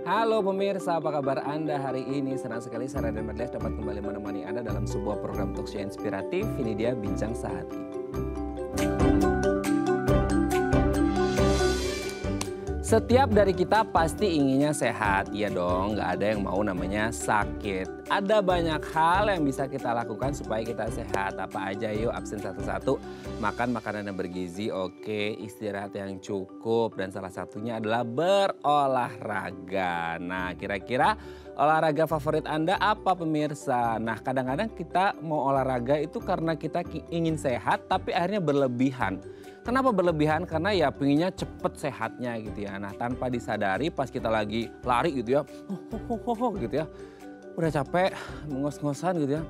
Halo pemirsa, apa kabar Anda hari ini? Senang sekali saya Raden Madles dapat kembali menemani Anda dalam sebuah program talkshow inspiratif. Ini dia Bincang Sehati. Setiap dari kita pasti inginnya sehat, ya dong, nggak ada yang mau namanya sakit. Ada banyak hal yang bisa kita lakukan supaya kita sehat. Apa aja yuk, absen satu-satu. Makan makanan yang bergizi, oke, istirahat yang cukup. Dan salah satunya adalah berolahraga. Nah, kira-kira olahraga favorit Anda apa pemirsa? Nah, kadang-kadang kita mau olahraga itu karena kita ingin sehat tapi akhirnya berlebihan. Kenapa berlebihan? Karena ya pinginnya cepet sehatnya gitu ya. Nah, tanpa disadari pas kita lagi lari gitu ya, gitu ya. Udah capek, ngos-ngosan gitu ya.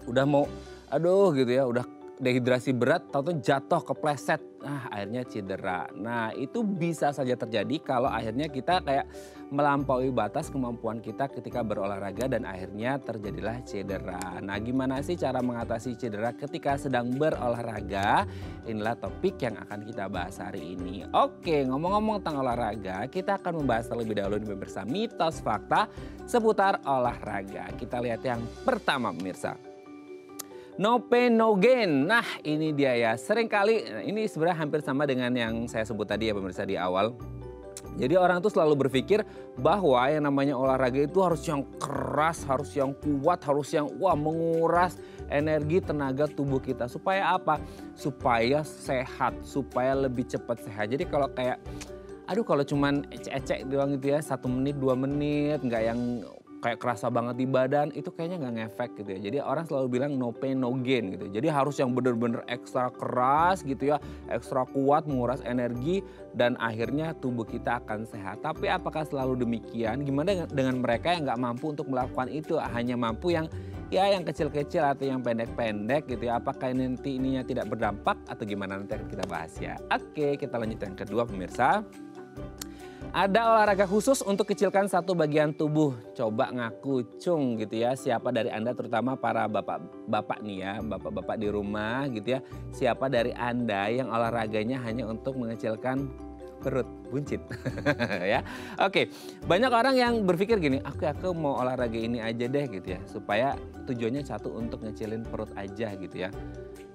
Udah mau, aduh gitu ya, udah dehidrasi berat, tahu-tahu jatuh kepleset. Nah, akhirnya cedera. Nah, itu bisa saja terjadi kalau akhirnya kita kayak melampaui batas kemampuan kita ketika berolahraga dan akhirnya terjadilah cedera. Nah, gimana sih cara mengatasi cedera ketika sedang berolahraga? Inilah topik yang akan kita bahas hari ini. Oke, ngomong-ngomong tentang olahraga, kita akan membahas terlebih dahulu nih pemirsa mitos fakta seputar olahraga. Kita lihat yang pertama pemirsa. No pain, no gain. Nah, ini dia ya. Seringkali ini sebenarnya hampir sama dengan yang saya sebut tadi ya pemirsa di awal. Jadi orang tuh selalu berpikir bahwa yang namanya olahraga itu harus yang keras, harus yang kuat, harus yang menguras energi tenaga tubuh kita. Supaya apa? Supaya sehat, supaya lebih cepat sehat. Jadi kalau kayak, aduh kalau cuman ecek-ecek doang gitu ya, 1 menit, 2 menit, nggak yang kayak kerasa banget di badan, itu kayaknya nggak ngefek gitu ya. Jadi orang selalu bilang no pain no gain gitu. Jadi harus yang bener-bener ekstra keras gitu ya, ekstra kuat menguras energi dan akhirnya tubuh kita akan sehat. Tapi apakah selalu demikian? Gimana dengan mereka yang nggak mampu untuk melakukan itu? Hanya mampu yang yang kecil-kecil atau yang pendek-pendek gitu ya. Apakah nanti ininya tidak berdampak atau gimana, nanti akan kita bahas ya. Oke, kita lanjut yang kedua pemirsa. Ada olahraga khusus untuk kecilkan satu bagian tubuh. Coba ngaku cung gitu ya. Siapa dari Anda, terutama para bapak-bapak nih ya, bapak-bapak di rumah gitu ya. Siapa dari Anda yang olahraganya hanya untuk mengecilkan perut, buncit ya. Oke, banyak orang yang berpikir gini, aku mau olahraga ini aja deh gitu ya. Supaya tujuannya satu untuk ngecilin perut aja gitu ya.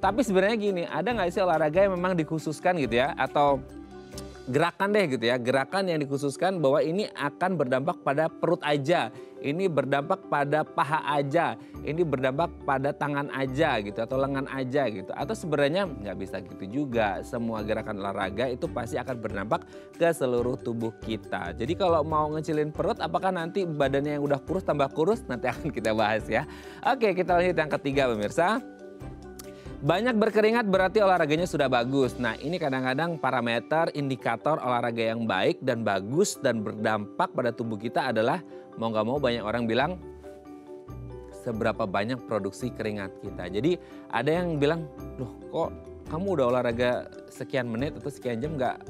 Tapi sebenarnya gini, ada nggak sih olahraga yang memang dikhususkan gitu ya, atau gerakan deh gitu ya, gerakan yang dikhususkan bahwa ini akan berdampak pada perut aja, ini berdampak pada paha aja, ini berdampak pada tangan aja gitu atau lengan aja gitu. Atau sebenarnya nggak bisa gitu juga, semua gerakan olahraga itu pasti akan berdampak ke seluruh tubuh kita. Jadi kalau mau ngecilin perut, apakah nanti badannya yang udah kurus tambah kurus? Nanti akan kita bahas ya. Oke, kita lanjut yang ketiga pemirsa. Banyak berkeringat berarti olahraganya sudah bagus. Nah, ini kadang-kadang parameter indikator olahraga yang baik dan bagus dan berdampak pada tubuh kita adalah mau nggak mau banyak orang bilang seberapa banyak produksi keringat kita. Jadi ada yang bilang, loh kok kamu udah olahraga sekian menit atau sekian jam nggak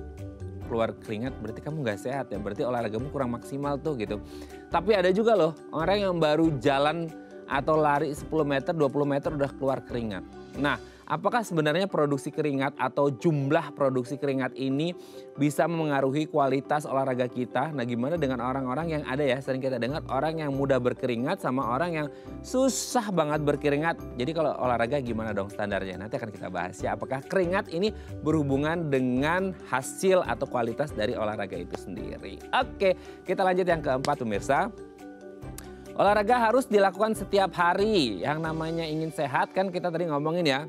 keluar keringat, berarti kamu nggak sehat ya, berarti olahragamu kurang maksimal tuh gitu. Tapi ada juga loh orang yang baru jalan atau lari 10 meter, 20 meter udah keluar keringat. Nah, apakah sebenarnya produksi keringat atau jumlah produksi keringat ini bisa memengaruhi kualitas olahraga kita? Nah, gimana dengan orang-orang yang ada ya, sering kita dengar orang yang mudah berkeringat sama orang yang susah banget berkeringat. Jadi kalau olahraga gimana dong standarnya? Nanti akan kita bahas ya, apakah keringat ini berhubungan dengan hasil atau kualitas dari olahraga itu sendiri. Oke, kita lanjut yang keempat pemirsa. Olahraga harus dilakukan setiap hari. Yang namanya ingin sehat kan kita tadi ngomongin ya.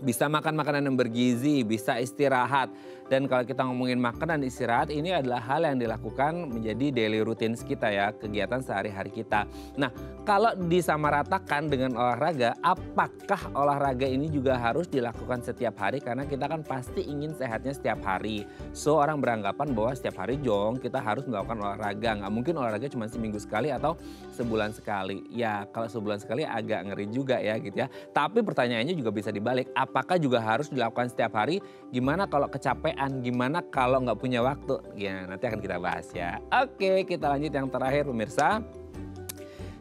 Bisa makan makanan yang bergizi, bisa istirahat. Dan kalau kita ngomongin makan dan istirahat, ini adalah hal yang dilakukan menjadi daily routines kita ya, kegiatan sehari-hari kita. Nah, kalau disamaratakan dengan olahraga, apakah olahraga ini juga harus dilakukan setiap hari? Karena kita kan pasti ingin sehatnya setiap hari. So, orang beranggapan bahwa setiap hari kita harus melakukan olahraga. Nggak mungkin olahraga cuma seminggu sekali atau sebulan sekali. Ya, kalau sebulan sekali agak ngeri juga ya gitu ya. Tapi pertanyaannya juga bisa dibalik. Apakah juga harus dilakukan setiap hari? Gimana kalau kecapean? Gimana kalau nggak punya waktu? Ya, nanti akan kita bahas ya. Oke, kita lanjut yang terakhir pemirsa.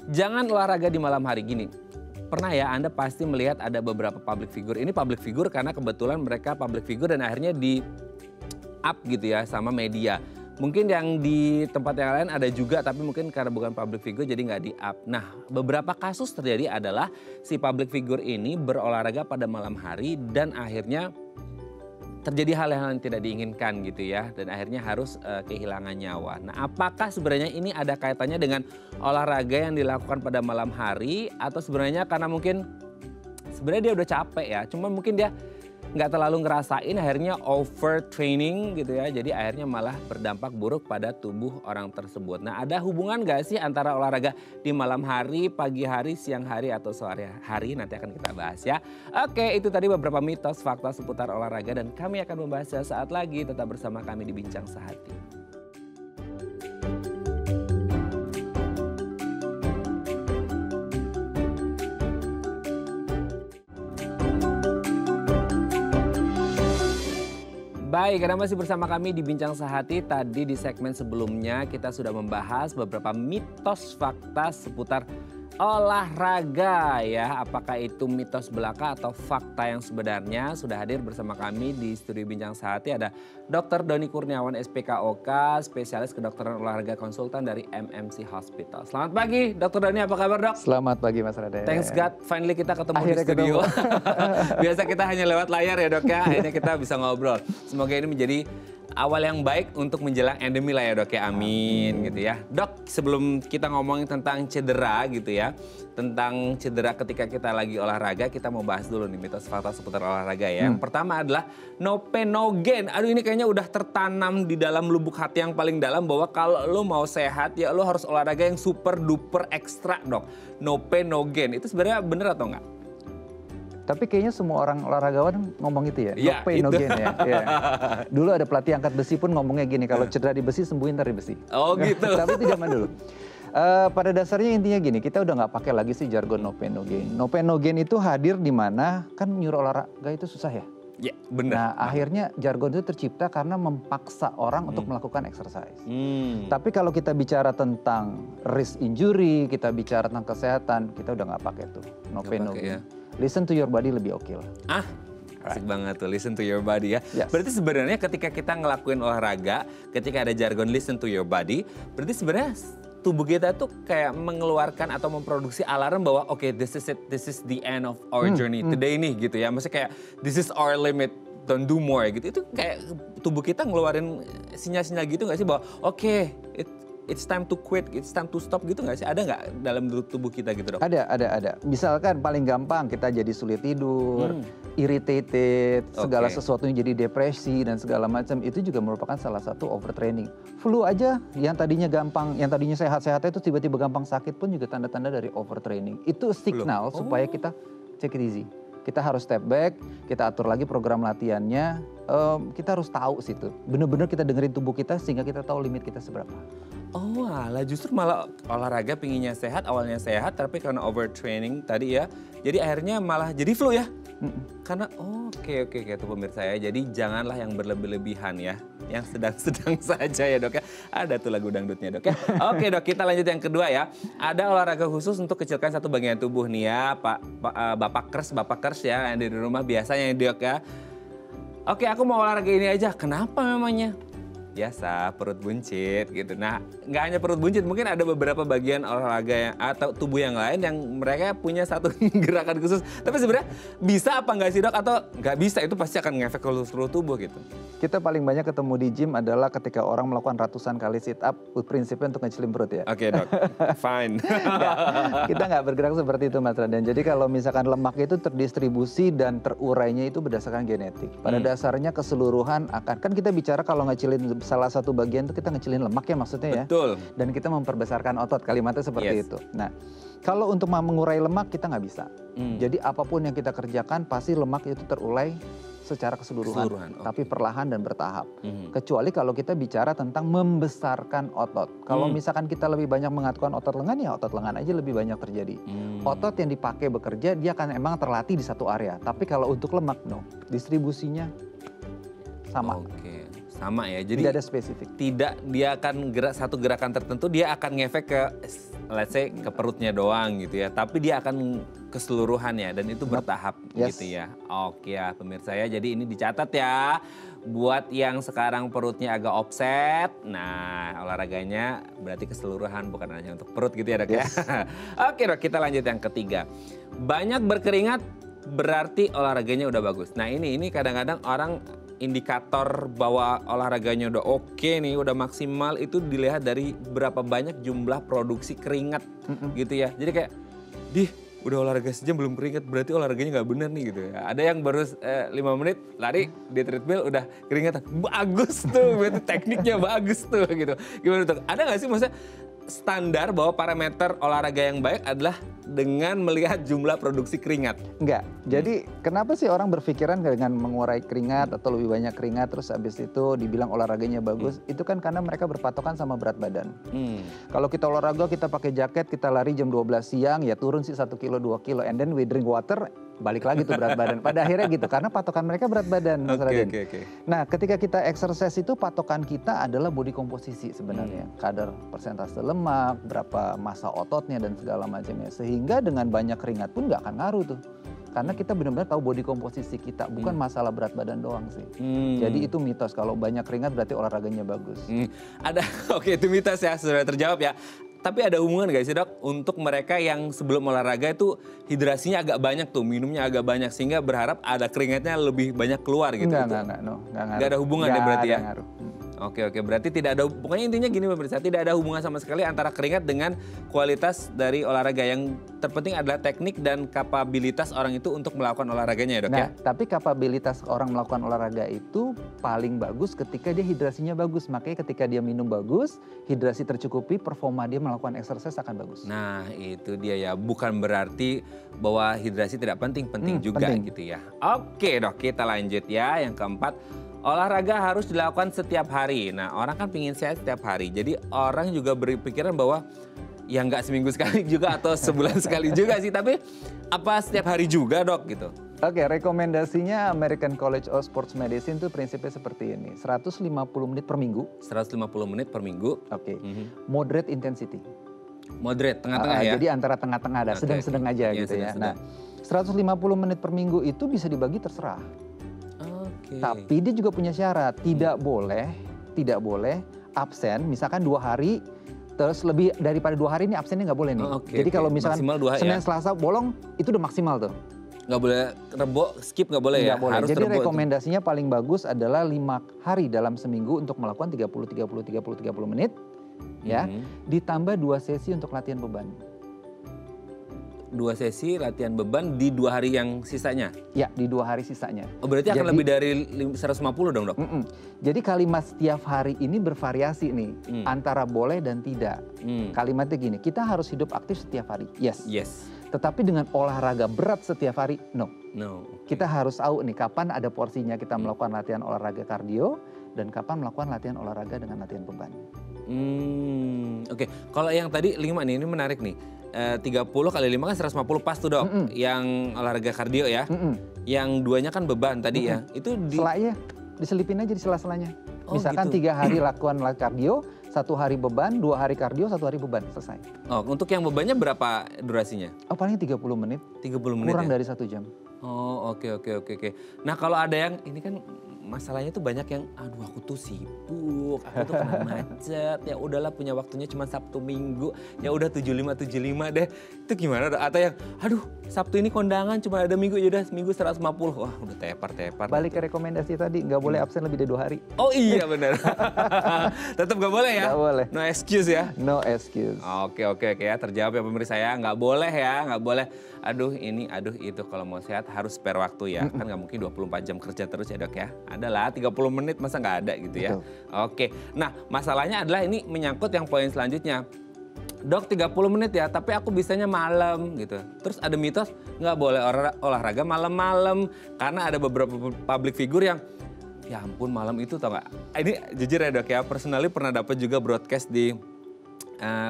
Jangan olahraga di malam hari gini. Pernah ya Anda pasti melihat ada beberapa public figure. Ini public figure karena kebetulan mereka public figure dan akhirnya di up gitu ya sama media. Mungkin yang di tempat yang lain ada juga, tapi mungkin karena bukan public figure jadi nggak di-up. Nah, beberapa kasus terjadi adalah si public figure ini berolahraga pada malam hari dan akhirnya terjadi hal-hal yang tidak diinginkan gitu ya. Dan akhirnya harus kehilangan nyawa. Nah, apakah sebenarnya ini ada kaitannya dengan olahraga yang dilakukan pada malam hari? Atau sebenarnya karena mungkin sebenarnya dia udah capek ya, cuma mungkin dia nggak terlalu ngerasain akhirnya overtraining gitu ya. Jadi akhirnya malah berdampak buruk pada tubuh orang tersebut. Nah, ada hubungan nggak sih antara olahraga di malam hari, pagi hari, siang hari, atau sore hari? Nanti akan kita bahas ya. Oke, itu tadi beberapa mitos fakta seputar olahraga dan kami akan membahasnya saat lagi. Tetap bersama kami di Bincang Sehati. Baik, karena masih bersama kami di Bincang Sehati. Tadi di segmen sebelumnya kita sudah membahas beberapa mitos fakta seputar olahraga ya. Apakah itu mitos belaka atau fakta yang sebenarnya? Sudah hadir bersama kami di studio Bincang Sehati ada Dr. Doni Kurniawan SPKOK, spesialis kedokteran olahraga konsultan dari MMC Hospital. Selamat pagi Dr. Doni, apa kabar dok? Selamat pagi Mas Raden. Thanks God, finally kita ketemu Akhirnya di studio. Biasa kita hanya lewat layar ya dok ya, akhirnya kita bisa ngobrol. Semoga ini menjadi awal yang baik untuk menjelang endemi lah ya dok ya, amin gitu ya. Dok, sebelum kita ngomongin tentang cedera gitu ya, tentang cedera ketika kita lagi olahraga, kita mau bahas dulu nih mitos fakta seputar olahraga ya. Yang pertama adalah no pain no gain. Aduh, ini kayaknya udah tertanam di dalam lubuk hati yang paling dalam bahwa kalau lo mau sehat ya lo harus olahraga yang super duper ekstra dok. No pain no gain, itu sebenarnya bener atau enggak? Tapi kayaknya semua orang olahragawan ngomong itu ya, Ya, no pain no itu. gain ya. Ya. Dulu ada pelatih angkat besi pun ngomongnya gini, kalau cedera di besi sembuhin ntar di besi. Oh gitu. Tapi itu zaman dulu. Pada dasarnya intinya gini, kita udah nggak pakai lagi sih jargon no pain no gain. No pain no gain itu hadir di mana kan nyuruh olahraga itu susah ya. Ya benar. Nah akhirnya jargon itu tercipta karena memaksa orang untuk melakukan exercise. Tapi kalau kita bicara tentang risk injury, kita bicara tentang kesehatan, kita udah nggak pakai tuh no pain no gain. Ya. Listen to your body lebih oke lah. Asik banget tuh, listen to your body ya. Yes. Berarti sebenarnya ketika kita ngelakuin olahraga, ketika ada jargon listen to your body, berarti sebenarnya tubuh kita tuh kayak mengeluarkan atau memproduksi alarm bahwa oke, this is it, this is the end of our journey today nih gitu ya. Maksudnya kayak this is our limit, don't do more gitu. Itu kayak tubuh kita ngeluarin sinyal-sinyal gitu nggak sih bahwa oke, it's time to quit, it's time to stop gitu nggak sih? Ada nggak dalam tubuh kita gitu dok? Ada. Misalkan paling gampang kita jadi sulit tidur, irritated, segala sesuatunya jadi depresi dan segala macam. Itu juga merupakan salah satu overtraining. Flu aja yang tadinya gampang, yang tadinya sehat-sehat itu tiba-tiba gampang sakit pun juga tanda-tanda dari overtraining. Itu signal supaya kita take it easy. Kita harus step back, kita atur lagi program latihannya. Kita harus tahu situ. Bener-bener kita dengerin tubuh kita sehingga kita tahu limit kita seberapa. Oh alah, justru malah olahraga pinginnya sehat, awalnya sehat, tapi karena overtraining tadi ya, jadi akhirnya malah jadi flu ya? Karena oke tuh pemirsa ya, jadi janganlah yang berlebih-lebihan ya, yang sedang-sedang saja ya dok ya. Ada tuh lagu dangdutnya dok ya. Oke dok, kita lanjut yang kedua ya. Ada olahraga khusus untuk kecilkan satu bagian tubuh nih ya, Bapak Kers ya, yang di rumah biasanya dok ya. Oke, aku mau olahraga ini aja, kenapa memangnya? Biasa perut buncit gitu. Nah, nggak hanya perut buncit, mungkin ada beberapa bagian olahraga yang atau tubuh yang lain yang mereka punya satu gerakan khusus. Tapi sebenarnya bisa apa nggak sih dok? Atau nggak bisa, itu pasti akan ngefek ke seluruh tubuh gitu. Kita paling banyak ketemu di gym adalah ketika orang melakukan ratusan kali sit up, prinsipnya untuk ngecilin perut ya. Oke dok, fine. Kita nggak bergerak seperti itu Mas Raden. Jadi kalau misalkan lemak itu terdistribusi dan terurainya itu berdasarkan genetik. Pada dasarnya keseluruhan akan, kan kita bicara kalau ngecilin salah satu bagian itu kita ngecilin lemak ya maksudnya ya. Betul. Dan kita memperbesarkan otot, kalimatnya seperti itu. Nah, kalau untuk mengurai lemak kita nggak bisa. Jadi apapun yang kita kerjakan pasti lemak itu terurai secara keseluruhan. Tapi perlahan dan bertahap. Kecuali kalau kita bicara tentang membesarkan otot. Kalau misalkan kita lebih banyak mengaturkan otot lengan ya otot lengan aja lebih banyak terjadi. Otot yang dipakai bekerja dia akan emang terlatih di satu area. Tapi kalau untuk lemak no, distribusinya sama. Sama ya, jadi tidak ada spesifik. Tidak, dia akan satu gerakan tertentu dia akan ngefek ke, let's say ke perutnya doang gitu ya. Tapi dia akan keseluruhannya dan itu bertahap gitu ya. Oke ya pemirsa ya, jadi ini dicatat ya. Buat yang sekarang perutnya agak offset, nah olahraganya berarti keseluruhan bukan hanya untuk perut gitu ya dok ya. Oke dok, kita lanjut yang ketiga. Banyak berkeringat berarti olahraganya udah bagus. Nah ini kadang-kadang orang indikator bahwa olahraganya udah oke nih, udah maksimal itu dilihat dari berapa banyak jumlah produksi keringat gitu ya. Jadi kayak, udah olahraga sejam belum keringat, berarti olahraganya nggak benar nih gitu ya. Ada yang baru 5 menit lari di treadmill udah keringatan. Bagus tuh, berarti tekniknya bagus tuh gitu. Gimana tuh? Ada nggak sih maksudnya standar bahwa parameter olahraga yang baik adalah dengan melihat jumlah produksi keringat? Enggak. Jadi kenapa sih orang berpikiran dengan mengurai keringat atau lebih banyak keringat terus habis itu dibilang olahraganya bagus? Itu kan karena mereka berpatokan sama berat badan. Kalau kita olahraga kita pakai jaket, kita lari jam 12 siang ya turun sih 1 kilo 2 kilo and then we drink water, balik lagi tuh berat badan. Pada akhirnya gitu karena patokan mereka berat badan. Okay. Nah ketika kita exercise itu patokan kita adalah body komposisi sebenarnya. Kadar persentase lemak, berapa massa ototnya dan segala macamnya. Sehingga dengan banyak keringat pun nggak akan ngaruh tuh. Karena kita benar-benar tahu body komposisi kita, bukan masalah berat badan doang sih. Jadi itu mitos, kalau banyak keringat berarti olahraganya bagus. Oke, itu mitos ya, sudah terjawab ya. Tapi ada hubungan gak sih dok untuk mereka yang sebelum olahraga itu hidrasinya agak banyak tuh, minumnya agak banyak sehingga berharap ada keringatnya lebih banyak keluar gitu? Enggak ada hubungan ya berarti ya? Ngaruh. Oke, berarti tidak ada, pokoknya intinya gini pemirsa, tidak ada hubungan sama sekali antara keringat dengan kualitas dari olahraga. Yang terpenting adalah teknik dan kapabilitas orang itu untuk melakukan olahraganya ya dok ya? Tapi kapabilitas orang melakukan olahraga itu paling bagus ketika dia hidrasinya bagus. Makanya ketika dia minum bagus, hidrasi tercukupi, performa dia melakukan exercise akan bagus. Nah itu dia ya, bukan berarti bahwa hidrasi tidak penting, penting juga gitu ya. Oke dok, kita lanjut ya, yang keempat. Olahraga harus dilakukan setiap hari. Nah orang kan pingin sehat setiap hari. Jadi orang juga berpikiran bahwa ya nggak seminggu sekali juga atau sebulan sekali juga sih. Tapi apa setiap hari juga dok gitu? Oke, rekomendasinya American College of Sports Medicine itu prinsipnya seperti ini. 150 menit per minggu. 150 menit per minggu. Oke. Moderate intensity. Moderate, tengah-tengah ya? Jadi antara tengah-tengah ada, sedang-sedang aja gitu ya. Nah 150 menit per minggu itu bisa dibagi terserah. Tapi dia juga punya syarat, tidak boleh absen, misalkan 2 hari, terus lebih daripada 2 hari ini absennya nggak boleh nih. Jadi kalau misalkan Senin, Selasa bolong, itu udah maksimal tuh. Nggak boleh Rebo, skip nggak boleh ya? Nggak boleh. Harus jadi rekomendasinya paling bagus adalah 5 hari dalam seminggu untuk melakukan 30 menit, ya, ditambah 2 sesi untuk latihan beban. 2 sesi latihan beban di 2 hari yang sisanya? Ya, di 2 hari sisanya. Oh berarti akan lebih dari 150 dong dok? Jadi kalimat setiap hari ini bervariasi nih, antara boleh dan tidak. Kalimatnya gini, kita harus hidup aktif setiap hari, yes. Tetapi dengan olahraga berat setiap hari, no. Kita harus tahu nih kapan ada porsinya kita melakukan latihan olahraga kardio, dan kapan melakukan latihan olahraga dengan latihan beban. Oke. Kalau yang tadi 5 nih, ini menarik nih. 30 kali 5 kan 150 pas tuh dok, yang olahraga kardio ya. Yang 2-nya kan beban tadi ya. Itu selanya diselipin aja di sela-selanya. Misalkan gitu. 3 hari lakukan kardio, 1 hari beban, 2 hari kardio, 1 hari beban, selesai. Oh, untuk yang bebannya berapa durasinya? Oh, paling 30 menit. 30 menit kurang ya? dari 1 jam. Oh, oke. Nah, kalau ada yang ini kan masalahnya tuh banyak yang aduh aku tuh sibuk, aku tuh kena macet, ya udahlah punya waktunya cuma Sabtu Minggu, ya udah 75 deh. Itu gimana? Atau yang aduh Sabtu ini kondangan cuma ada Minggu, ya udah Minggu 150. Wah, udah tepar. Balik ke rekomendasi tadi, nggak boleh absen lebih dari 2 hari. Oh iya benar. Tetap nggak boleh ya? Nggak boleh. No excuse ya? No excuse. Oke ya, terjawab ya pemirsa ya. Nggak boleh ya, nggak boleh. Aduh ini, aduh itu, kalau mau sehat harus spare waktu ya. Kan nggak mungkin 24 jam kerja terus ya dok ya. Adalah 30 menit masa nggak ada gitu ya. Betul. Oke, nah masalahnya adalah ini menyangkut yang poin selanjutnya. Dok 30 menit ya, tapi aku bisanya malam gitu. Terus ada mitos nggak boleh olahraga malam-malam. Karena ada beberapa public figure yang ya ampun malam itu tau nggak. Ini jujur ya dok ya, personally pernah dapat juga broadcast di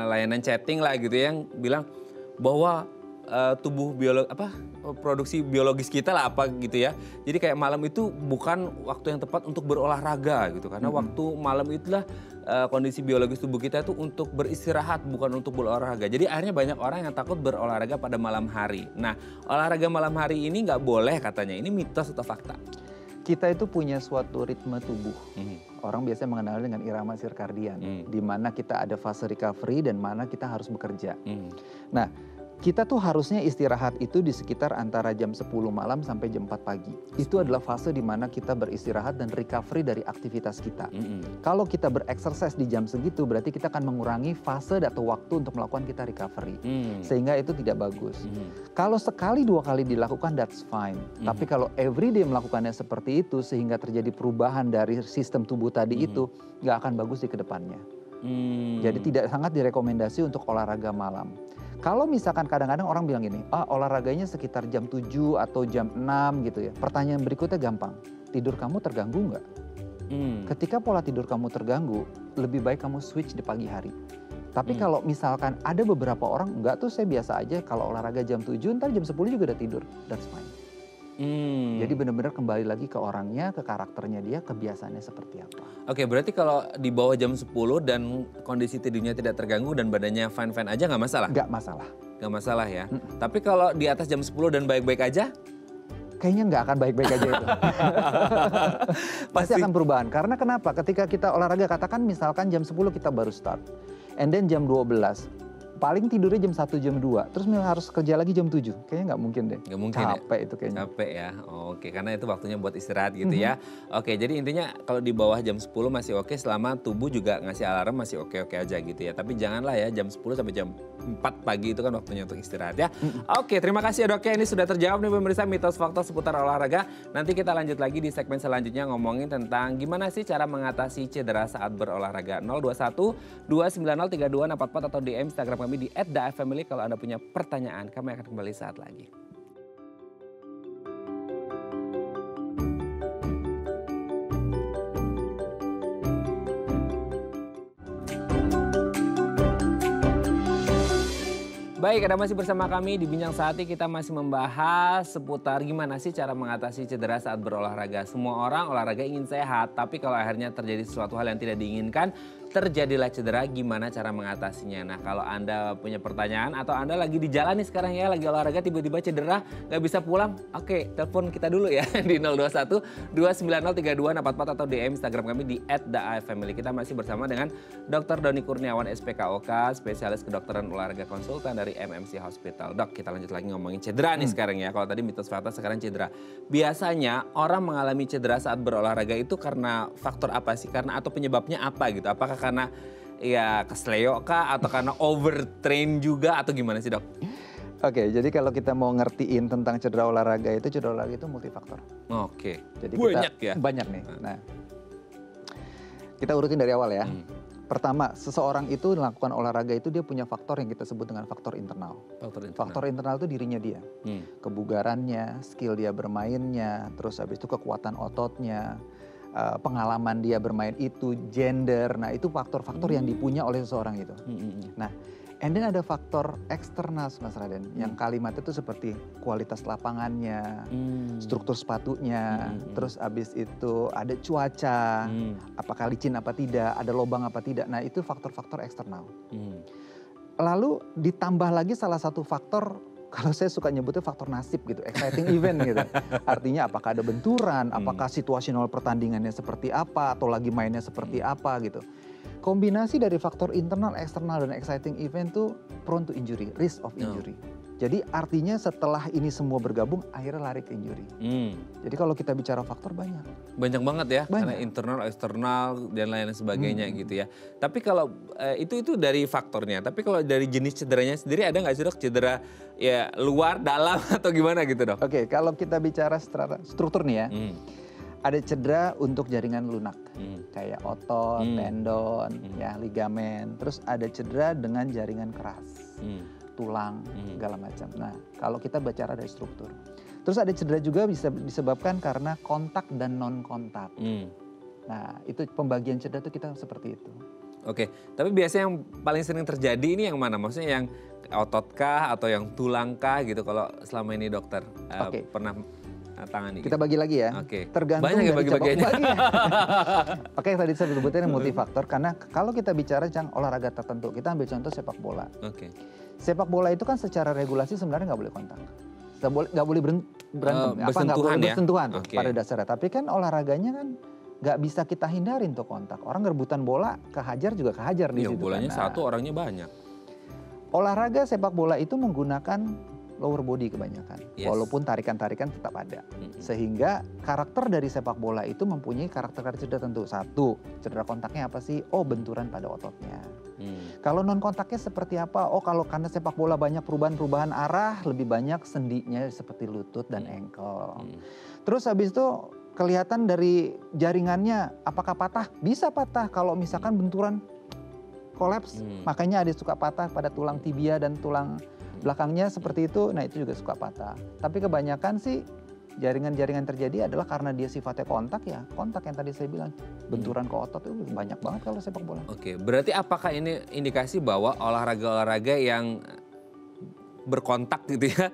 layanan chatting lah gitu yang bilang bahwa tubuh produksi biologis kita lah apa gitu ya. Jadi kayak malam itu bukan waktu yang tepat untuk berolahraga gitu. Karena waktu malam itulah kondisi biologis tubuh kita itu untuk beristirahat, bukan untuk berolahraga. Jadi akhirnya banyak orang yang takut berolahraga pada malam hari. Nah, olahraga malam hari ini nggak boleh katanya. Ini mitos atau fakta? Kita itu punya suatu ritme tubuh. Orang biasanya mengenalnya dengan irama sirkadian, di mana kita ada fase recovery dan mana kita harus bekerja. Nah, kita tuh harusnya istirahat itu di sekitar antara jam 10 malam sampai jam 4 pagi. Itu adalah fase di mana kita beristirahat dan recovery dari aktivitas kita. Kalau kita bereksersis di jam segitu, berarti kita akan mengurangi fase atau waktu untuk melakukan kita recovery. Sehingga itu tidak bagus. Kalau sekali 2 kali dilakukan, that's fine. Tapi kalau everyday melakukannya seperti itu, sehingga terjadi perubahan dari sistem tubuh tadi itu, nggak akan bagus di kedepannya. Jadi tidak sangat direkomendasi untuk olahraga malam. Kalau misalkan kadang-kadang orang bilang gini, olahraganya sekitar jam 7 atau jam 6 gitu ya. Pertanyaan berikutnya gampang, tidur kamu terganggu nggak? Ketika pola tidur kamu terganggu, lebih baik kamu switch di pagi hari. Tapi kalau misalkan ada beberapa orang, enggak tuh saya biasa aja kalau olahraga jam 7, ntar jam 10 juga udah tidur, that's fine. Jadi benar-benar kembali lagi ke orangnya, ke karakternya dia, kebiasaannya seperti apa. Oke, berarti kalau di bawah jam 10 dan kondisi tidurnya tidak terganggu dan badannya fine-fine aja nggak masalah? Nggak masalah. Nggak masalah ya. Tapi kalau di atas jam 10 dan baik-baik aja? Kayaknya nggak akan baik-baik aja itu. Pasti akan perubahan. Karena kenapa? Ketika kita olahraga, katakan misalkan jam 10 kita baru start. And then jam 12. Paling tidurnya jam 1, jam 2. Terus harus kerja lagi jam 7. Kayaknya nggak mungkin deh. Nggak mungkin capek ya? Itu kayaknya. Capek ya. Oke, karena itu waktunya buat istirahat gitu ya. Oke, jadi intinya kalau di bawah jam 10 masih oke selama tubuh juga ngasih alarm masih oke-oke aja gitu ya. Tapi janganlah ya jam 10 sampai jam 4 pagi itu kan waktunya untuk istirahat ya. Oke, terima kasih ya dok ya. Ini sudah terjawab nih pemirsa mitos fakta seputar olahraga. Nanti kita lanjut lagi di segmen selanjutnya ngomongin tentang gimana sih cara mengatasi cedera saat berolahraga. 021 290 3244 atau DM Instagram kami di @dafmily kalau Anda punya pertanyaan. Kami akan kembali saat lagi. Baik, Anda masih bersama kami di Bincang Sehati. Kita masih membahas seputar gimana sih cara mengatasi cedera saat berolahraga. Semua orang olahraga ingin sehat, tapi kalau akhirnya terjadi sesuatu hal yang tidak diinginkan, terjadilah cedera, gimana cara mengatasinya. Nah, kalau Anda punya pertanyaan atau Anda lagi di jalan nih sekarang ya, lagi olahraga tiba-tiba cedera, nggak bisa pulang, oke, telepon kita dulu ya di 021 290 3244 atau DM Instagram kami di @dafmily. Kita masih bersama dengan Dr. Doni Kurniawan SPKOK, spesialis kedokteran olahraga konsultan dari MMC Hospital. Dok, kita lanjut lagi ngomongin cedera nih sekarang ya. Kalau tadi mitos fakta, sekarang cedera. Biasanya orang mengalami cedera saat berolahraga itu karena faktor apa sih? Karena atau penyebabnya apa gitu? Apakah karena ya kesleo kah atau karena overtrain juga atau gimana sih dok? Oke, jadi kalau kita mau ngertiin tentang cedera olahraga itu multifaktor. Oke, jadi banyak ya? Banyak nih. Nah, kita urutin dari awal ya. Pertama, seseorang itu melakukan olahraga itu dia punya faktor yang kita sebut dengan faktor internal. Faktor internal itu dirinya dia. Kebugarannya, skill dia bermainnya, terus habis itu kekuatan ototnya, pengalaman dia bermain itu, gender. Nah, itu faktor-faktor yang dipunya oleh seseorang itu. Nah, and then ada faktor eksternal Mas Raden, yang kalimat itu seperti kualitas lapangannya, struktur sepatunya, terus abis itu ada cuaca, apakah licin apa tidak, ada lubang apa tidak. Nah, itu faktor-faktor eksternal. Lalu ditambah lagi salah satu faktor, kalau saya suka nyebutnya faktor nasib gitu, exciting event gitu. Artinya apakah ada benturan, apakah situasional pertandingannya seperti apa, atau lagi mainnya seperti apa gitu. Kombinasi dari faktor internal, eksternal, dan exciting event tuh prone to injury, risk of injury. Jadi artinya setelah ini semua bergabung, akhirnya lari ke injury. Jadi kalau kita bicara faktor banyak. Banyak banget ya, karena internal, eksternal, dan lain sebagainya gitu ya. Tapi kalau itu dari faktornya, tapi kalau dari jenis cederanya sendiri ada nggak sih dok cedera ya luar, dalam atau gimana gitu dok? Oke, kalau kita bicara struktur nih ya. Ada cedera untuk jaringan lunak, kayak otot, tendon, ya ligamen. Terus ada cedera dengan jaringan keras, tulang, segala macam. Nah, kalau kita bicara dari struktur. Terus ada cedera juga bisa disebabkan karena kontak dan non kontak. Nah, itu pembagian cedera itu kita seperti itu. Oke, tapi biasanya yang paling sering terjadi ini yang mana? Maksudnya yang otot kah atau yang tulang kah gitu? Kalau selama ini dokter pernah tangani. Kita bagi lagi ya. Tergantung banyak ya bagi-bagiannya. Oke, tadi saya sebutnya multifaktor karena kalau kita bicara olahraga tertentu, kita ambil contoh sepak bola. Sepak bola itu kan secara regulasi sebenarnya nggak boleh kontak. nggak boleh berantem, nggak boleh bersentuhan pada dasarnya. Tapi kan olahraganya kan nggak bisa kita hindarin tuh kontak. Orang rebutan bola, kehajar juga kehajar di situ. Bolanya satu, orangnya banyak. Olahraga sepak bola itu menggunakan lower body kebanyakan, walaupun tarikan-tarikan tetap ada. Sehingga karakter dari sepak bola itu mempunyai karakter cedera tentu. Satu, cedera kontaknya apa sih? Oh, benturan pada ototnya. Kalau non kontaknya seperti apa? Oh, kalau karena sepak bola banyak perubahan-perubahan arah, lebih banyak sendinya seperti lutut dan ankle. Terus habis itu kelihatan dari jaringannya apakah patah? Bisa patah kalau misalkan benturan kolaps. Makanya ada suka patah pada tulang tibia dan tulang belakangnya seperti itu. Nah, itu juga suka patah. Tapi kebanyakan sih jaringan-jaringan terjadi adalah karena dia sifatnya kontak ya. Kontak yang tadi saya bilang, benturan ke otot itu banyak banget kalau sepak bola. Oke, berarti apakah ini indikasi bahwa olahraga-olahraga yang berkontak gitu ya,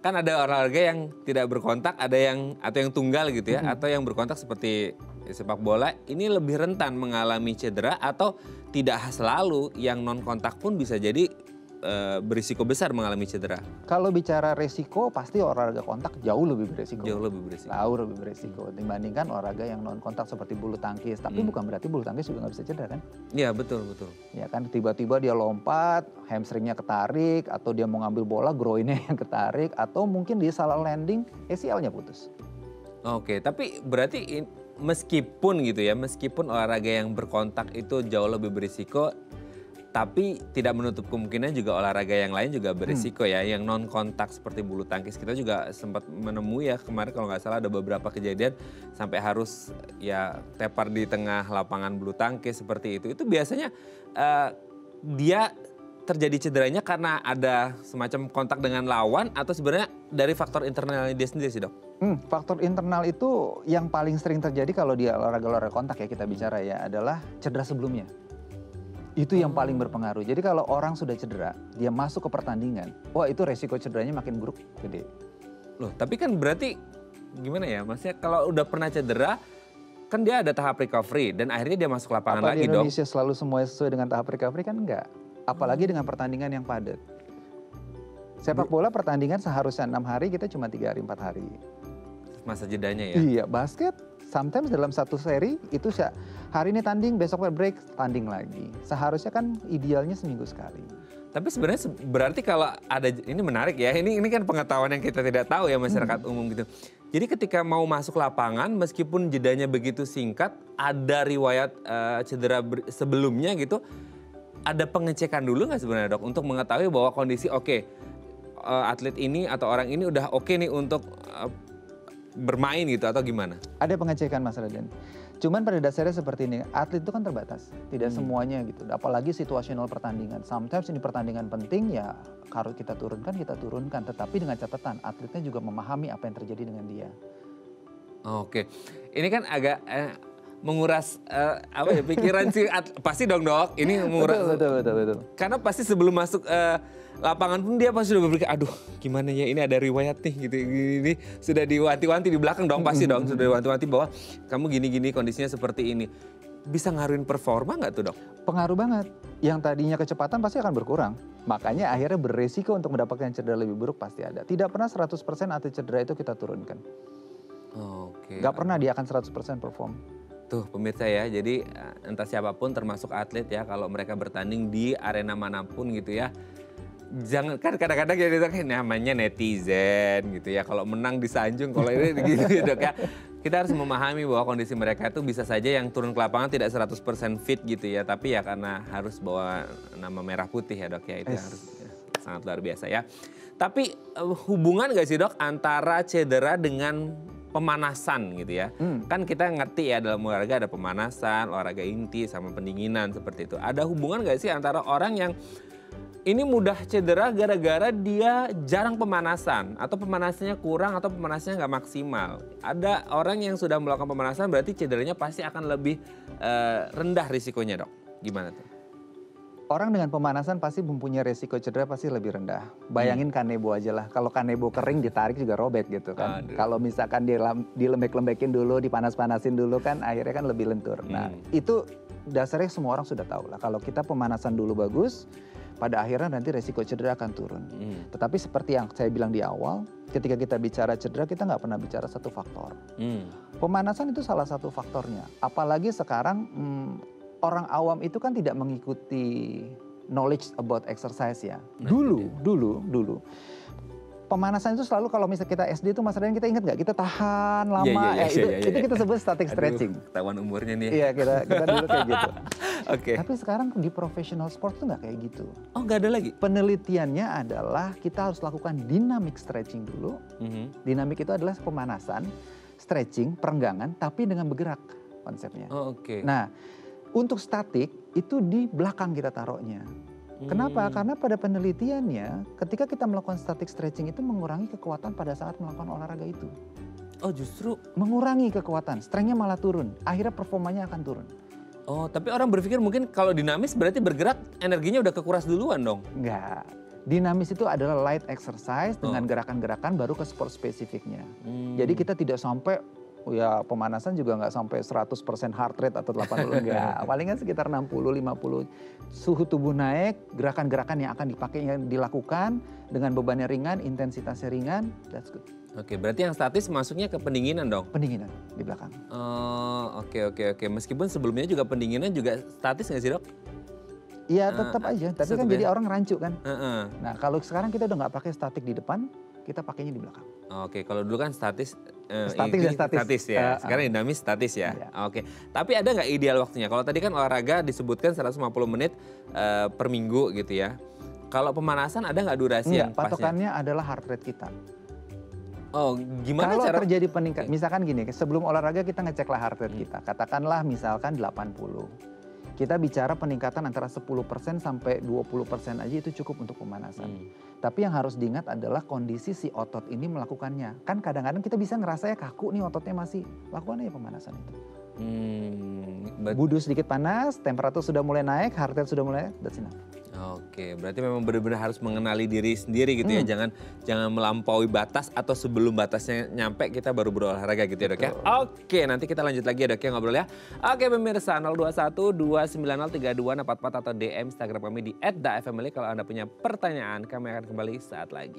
kan ada olahraga yang tidak berkontak, ada yang atau yang tunggal gitu ya, atau yang berkontak seperti sepak bola, ini lebih rentan mengalami cedera atau tidak selalu yang non kontak pun bisa jadi berisiko besar mengalami cedera? Kalau bicara resiko, pasti olahraga kontak jauh lebih beresiko. Jauh lebih beresiko. Jauh lebih beresiko dibandingkan olahraga yang non kontak seperti bulu tangkis. Tapi bukan berarti bulu tangkis juga nggak bisa cedera kan? Iya, betul. Ya kan, tiba-tiba dia lompat, hamstringnya ketarik, atau dia mau ngambil bola, groinnya yang ketarik, atau mungkin dia salah landing, ACL-nya putus. Oke, tapi berarti meskipun gitu ya, meskipun olahraga yang berkontak itu jauh lebih berisiko, tapi tidak menutup kemungkinan juga olahraga yang lain juga berisiko ya. Yang non kontak seperti bulu tangkis, kita juga sempat menemui ya kemarin kalau nggak salah ada beberapa kejadian sampai harus ya tepar di tengah lapangan bulu tangkis seperti itu. Itu biasanya dia terjadi cederanya karena ada semacam kontak dengan lawan atau sebenarnya dari faktor internal dia sendiri sih, Dok? Faktor internal itu yang paling sering terjadi kalau dia olahraga kontak ya kita bicara ya adalah cedera sebelumnya. Itu yang paling berpengaruh. Jadi kalau orang sudah cedera, dia masuk ke pertandingan, wah itu resiko cederanya makin buruk, gede. Loh, tapi kan berarti gimana ya? Maksudnya kalau udah pernah cedera, kan dia ada tahap recovery dan akhirnya dia masuk lapangan lagi, Dok. Di Indonesia selalu semuanya sesuai dengan tahap recovery kan enggak. Apalagi dengan pertandingan yang padat. Sepak bola pertandingan seharusnya 6 hari, kita cuma 3 hari, 4 hari. Masa jedanya ya? Iya, basket sometimes dalam satu seri itu hari ini tanding, besok break, tanding lagi. Seharusnya kan idealnya seminggu sekali. Tapi sebenarnya berarti kalau ada, ini menarik ya, ini kan pengetahuan yang kita tidak tahu ya masyarakat umum gitu. Jadi ketika mau masuk lapangan meskipun jedanya begitu singkat, ada riwayat cedera sebelumnya gitu, ada pengecekan dulu nggak sebenarnya, Dok? Untuk mengetahui bahwa kondisi atlet ini atau orang ini udah oke nih untuk bermain gitu atau gimana? Ada pengecekan Mas Raden. Cuman pada dasarnya seperti ini, atlet itu kan terbatas, tidak semuanya gitu. Apalagi situasional pertandingan. Sometimes ini pertandingan penting ya harus kita turunkan. Tetapi dengan catatan atletnya juga memahami apa yang terjadi dengan dia. Oke, ini kan agak menguras pikiran sih pasti dong, Dok. Ini menguras. Betul. Karena pasti sebelum masuk lapangan pun dia pasti sudah berpikir, aduh gimana ya ini ada riwayat nih gitu. Ini sudah diwanti-wanti di belakang dong pasti dong. Sudah diwanti-wanti bahwa kamu gini-gini kondisinya seperti ini. Bisa ngaruhin performa nggak tuh, Dok? Pengaruh banget. Yang tadinya kecepatan pasti akan berkurang. Makanya akhirnya beresiko untuk mendapatkan cedera lebih buruk pasti ada. Tidak pernah 100% atlet cedera itu kita turunkan. Oke. Gak pernah dia akan 100% perform. Tuh pemirsa ya, jadi entah siapapun termasuk atlet ya, kalau mereka bertanding di arena manapun gitu ya, jangan, kan kadang-kadang gitu kan namanya netizen gitu ya, kalau menang disanjung, kalau ini gitu ya, Dok ya. Kita harus memahami bahwa kondisi mereka itu bisa saja yang turun ke lapangan tidak 100% fit gitu ya, tapi ya karena harus bawa nama merah putih ya, Dok ya, itu harus sangat luar biasa ya. Tapi hubungan gak sih, Dok, antara cedera dengan pemanasan gitu ya? Kan kita ngerti ya dalam olahraga ada pemanasan, olahraga inti sama pendinginan seperti itu. Ada hubungan gak sih antara orang yang ini mudah cedera gara-gara dia jarang pemanasan atau pemanasannya kurang atau pemanasannya nggak maksimal? Ada orang yang sudah melakukan pemanasan berarti cederanya pasti akan lebih rendah risikonya, Dok. Gimana tuh? Orang dengan pemanasan pasti mempunyai resiko cedera pasti lebih rendah. Bayangin kanebo aja lah. Kalau kanebo kering ditarik juga robek gitu kan. Kalau misalkan dilembek-lembekin dulu, dipanas-panasin dulu kan akhirnya kan lebih lentur. Nah itu dasarnya semua orang sudah tahu lah. Kalau kita pemanasan dulu bagus, pada akhirnya nanti resiko cedera akan turun. Tetapi seperti yang saya bilang di awal, ketika kita bicara cedera, kita nggak pernah bicara satu faktor. Pemanasan itu salah satu faktornya. Apalagi sekarang orang awam itu kan tidak mengikuti knowledge about exercise ya. Dulu. Pemanasan itu selalu kalau misalnya kita SD itu Mas Rian, kita ingat nggak? Kita tahan lama, itu kita sebut static stretching. Ketahuan umurnya nih. Iya, kita dulu kayak gitu. Oke. Tapi sekarang di professional sport tuh nggak kayak gitu. Oh, nggak ada lagi? Penelitiannya adalah kita harus lakukan dynamic stretching dulu. Dynamic itu adalah pemanasan, stretching, perenggangan, tapi dengan bergerak konsepnya. Oh, oke. Nah, untuk statik itu di belakang kita taruhnya. Kenapa? Karena pada penelitiannya ketika kita melakukan static stretching itu mengurangi kekuatan pada saat melakukan olahraga itu. Oh, justru mengurangi kekuatan, strength-nya malah turun. Akhirnya performanya akan turun. Oh, tapi orang berpikir mungkin kalau dinamis berarti bergerak energinya udah kekuras duluan dong? Enggak. Dinamis itu adalah light exercise dengan gerakan-gerakan baru ke sport spesifiknya. Jadi kita tidak sampai ya pemanasan juga nggak sampai 100% heart rate atau 80 enggak. Palingan sekitar 60-50. Suhu tubuh naik, gerakan-gerakan yang akan dilakukan dengan bebannya ringan, intensitasnya ringan, that's good. Oke, berarti yang statis masuknya ke pendinginan dong? Pendinginan di belakang. Oh, oke. Meskipun sebelumnya juga pendinginan juga statis nggak sih, Dok? Iya, tetap aja. Tapi kan jadi orang rancu kan. Nah, kalau sekarang kita udah nggak pakai statik di depan, kita pakainya di belakang. Oke, kalau dulu kan statis ya. Sekarang dinamis statis ya. Oke. Tapi ada nggak ideal waktunya? Kalau tadi kan olahraga disebutkan 150 menit per minggu gitu ya. Kalau pemanasan ada nggak durasi yang pasnya? Patokannya adalah heart rate kita. Oh, gimana kalau cara? Terjadi peningkatan, misalkan gini, sebelum olahraga kita ngeceklah heart rate kita. Katakanlah misalkan 80. Kita bicara peningkatan antara 10% sampai 20% aja itu cukup untuk pemanasan. Tapi yang harus diingat adalah kondisi si otot ini melakukannya. Kan kadang-kadang kita bisa ngerasa ya kaku nih ototnya masih. Lakukan aja pemanasan itu. Budu sedikit panas, temperatur sudah mulai naik, heart rate sudah mulai, that's enough. Oke, berarti memang benar-benar harus mengenali diri sendiri gitu ya. Jangan melampaui batas atau sebelum batasnya nyampe kita baru berolahraga gitu ya, Dok ya. Oke, nanti kita lanjut lagi ya, Dok ya, ngobrol ya. Oke, pemirsa 021 290 3244 atau DM Instagram kami di @dafmily kalau Anda punya pertanyaan. Kami akan kembali saat lagi.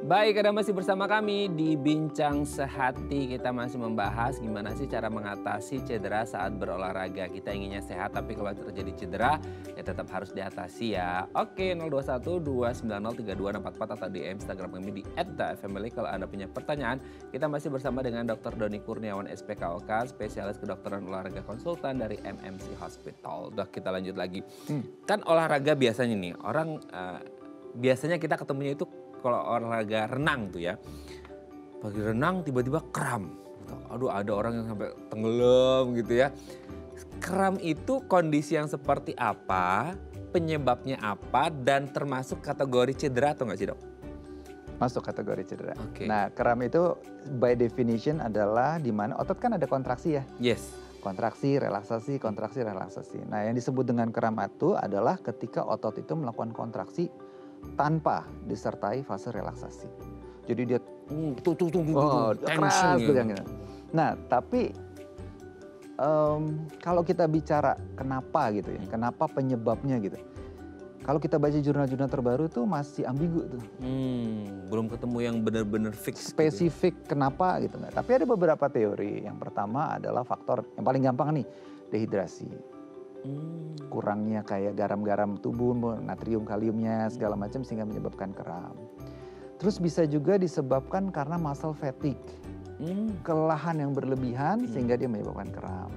Baik, Anda masih bersama kami di Bincang Sehati. Kita masih membahas gimana sih cara mengatasi cedera saat berolahraga. Kita inginnya sehat, tapi kalau terjadi cedera ya tetap harus diatasi ya. Oke, 021 290 3244 atau di Instagram kami di @dafmily kalau Anda punya pertanyaan. Kita masih bersama dengan Dr. Doni Kurniawan SPKOK, spesialis kedokteran olahraga konsultan dari MMC Hospital. Dok, kita lanjut lagi. Kan olahraga biasanya nih, orang biasanya kita ketemunya itu kalau olahraga renang tuh ya, pagi renang tiba-tiba kram. Aduh, ada orang yang sampai tenggelam gitu ya. Kram itu kondisi yang seperti apa, penyebabnya apa, dan termasuk kategori cedera atau nggak sih, Dok? Masuk kategori cedera. Okay. Nah, kram itu by definition adalah di mana otot kan ada kontraksi ya. Yes. Kontraksi, relaksasi, kontraksi, relaksasi. Nah, yang disebut dengan kram itu adalah ketika otot itu melakukan kontraksi tanpa disertai fase relaksasi. Jadi dia keras gitu. Nah, tapi kalau kita bicara kenapa gitu ya, kenapa penyebabnya gitu. Kalau kita baca jurnal-jurnal terbaru tuh masih ambigu tuh. Belum ketemu yang benar-benar fix. Spesifik gitu. Kenapa gitu. Nah, tapi ada beberapa teori. Yang pertama adalah faktor yang paling gampang nih, dehidrasi. Kurangnya kayak garam-garam tubuh, natrium, kaliumnya segala macam sehingga menyebabkan kram. Terus bisa juga disebabkan karena muscle fatigue, kelelahan yang berlebihan sehingga dia menyebabkan kram.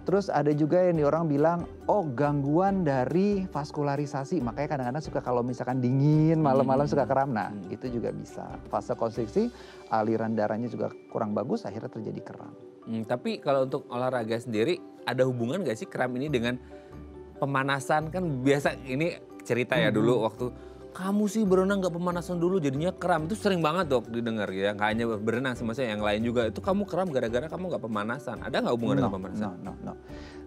Terus ada juga yang orang bilang, oh gangguan dari vaskularisasi, makanya kadang-kadang suka kalau misalkan dingin malam-malam suka kram. Nah itu juga bisa fase konstriksi, aliran darahnya juga kurang bagus, akhirnya terjadi kram. Tapi kalau untuk olahraga sendiri ada hubungan gak sih kram ini dengan pemanasan? Kan biasa ini cerita ya dulu waktu kamu sih berenang nggak pemanasan dulu jadinya kram. Itu sering banget dok didengar ya, nggak hanya berenang sih, maksudnya yang lain juga. Itu kamu kram gara-gara kamu nggak pemanasan. Ada nggak hubungan dengan pemanasan? No.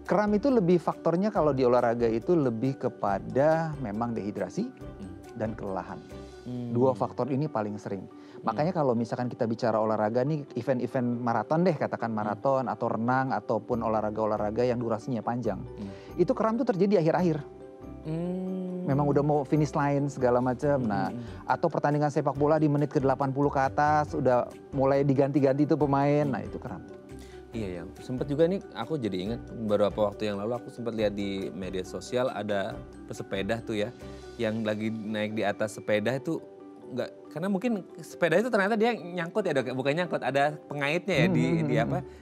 Kram itu lebih faktornya kalau di olahraga itu lebih kepada memang dehidrasi dan kelelahan. Dua faktor ini paling sering. Makanya kalau misalkan kita bicara olahraga nih, event-event maraton deh, katakan maraton atau renang ataupun olahraga-olahraga yang durasinya panjang. Itu kram tuh terjadi akhir-akhir. Memang udah mau finish line segala macam. Nah, atau pertandingan sepak bola di menit ke-80 ke atas udah mulai diganti-ganti tuh pemain. Nah, itu kram. Iya ya, sempat juga nih aku jadi ingat beberapa waktu yang lalu aku sempat lihat di media sosial ada pesepeda tuh ya, yang lagi naik di atas sepeda itu nggak, karena mungkin sepeda itu ternyata dia nyangkut ya dok, bukan nyangkut, ada pengaitnya ya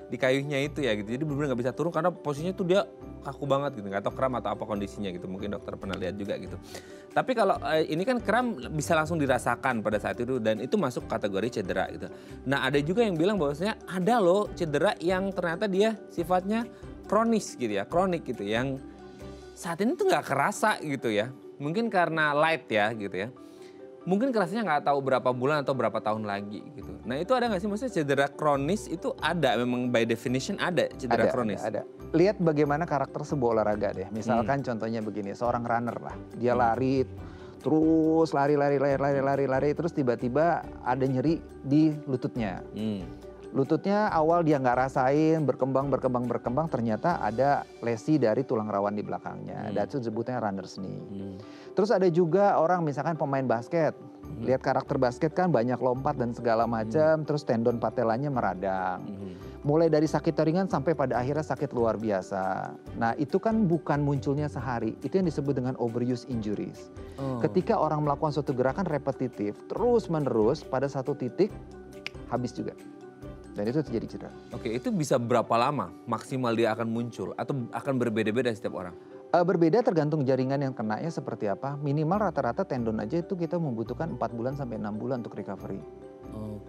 di kayunya itu ya gitu, jadi benar-benar nggak bisa turun karena posisinya tuh dia kaku banget gitu, nggak tahu kram atau apa kondisinya gitu, mungkin dokter pernah lihat juga gitu. Tapi kalau ini kan kram bisa langsung dirasakan pada saat itu dan itu masuk kategori cedera gitu. Nah ada juga yang bilang bahwasanya ada loh cedera yang ternyata dia sifatnya kronis gitu ya, kronik gitu, yang saat ini tuh nggak kerasa gitu ya, mungkin karena light ya gitu ya. Mungkin kerasnya nggak tahu berapa bulan atau berapa tahun lagi gitu. Nah itu ada nggak sih, maksudnya cedera kronis itu ada, memang by definition ada cedera kronis? Ada. Lihat bagaimana karakter sebuah olahraga deh. Misalkan contohnya begini, seorang runner lah. Dia lari, terus lari, terus tiba-tiba ada nyeri di lututnya. Lututnya awal dia nggak rasain, berkembang, ternyata ada lesi dari tulang rawan di belakangnya. Itu disebutnya runner's knee. Terus ada juga orang misalkan pemain basket, lihat karakter basket kan banyak lompat dan segala macam, terus tendon patelanya meradang. Mulai dari sakit ringan sampai pada akhirnya sakit luar biasa. Nah itu kan bukan munculnya sehari, itu yang disebut dengan overuse injuries. Ketika orang melakukan suatu gerakan repetitif, terus menerus pada satu titik habis juga. Dan itu terjadi cedera. Oke, itu bisa berapa lama maksimal dia akan muncul atau akan berbeda-beda setiap orang? Berbeda tergantung jaringan yang kenanya seperti apa. Minimal rata-rata tendon aja itu kita membutuhkan 4 bulan sampai 6 bulan untuk recovery.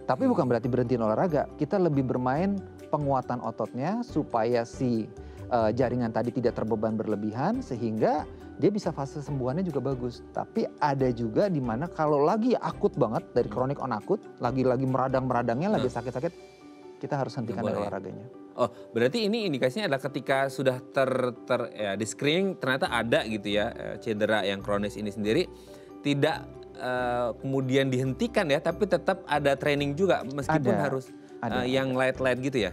Tapi bukan berarti berhentiin olahraga. Kita lebih bermain penguatan ototnya supaya si jaringan tadi tidak terbeban berlebihan sehingga dia bisa fase sembuhannya juga bagus. Tapi ada juga di mana kalau lagi akut banget dari kronik on akut, lagi-lagi meradang-meradangnya, lagi sakit-sakit, kita harus hentikan dari olahraganya. Oh, berarti ini indikasinya adalah ketika sudah di screening ternyata ada gitu ya cedera yang kronis ini sendiri, tidak kemudian dihentikan ya, tapi tetap ada training juga meskipun harus yang light-light gitu ya?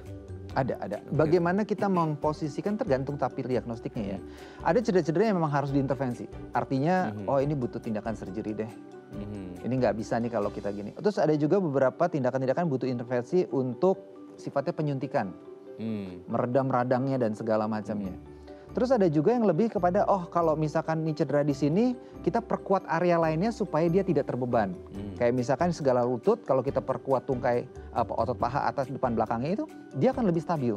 Ada. Bagaimana kita memposisikan tergantung tapir diagnostiknya ya. Ada cedera-cedera yang memang harus diintervensi. Artinya, oh ini butuh tindakan surgery deh. Ini nggak bisa nih kalau kita gini. Terus ada juga beberapa tindakan-tindakan butuh intervensi untuk sifatnya penyuntikan. Meredam radangnya dan segala macamnya. Terus ada juga yang lebih kepada, oh kalau misalkan ini cedera di sini, kita perkuat area lainnya supaya dia tidak terbeban. Kayak misalkan segala lutut, kalau kita perkuat tungkai otot paha atas depan belakangnya itu, dia akan lebih stabil.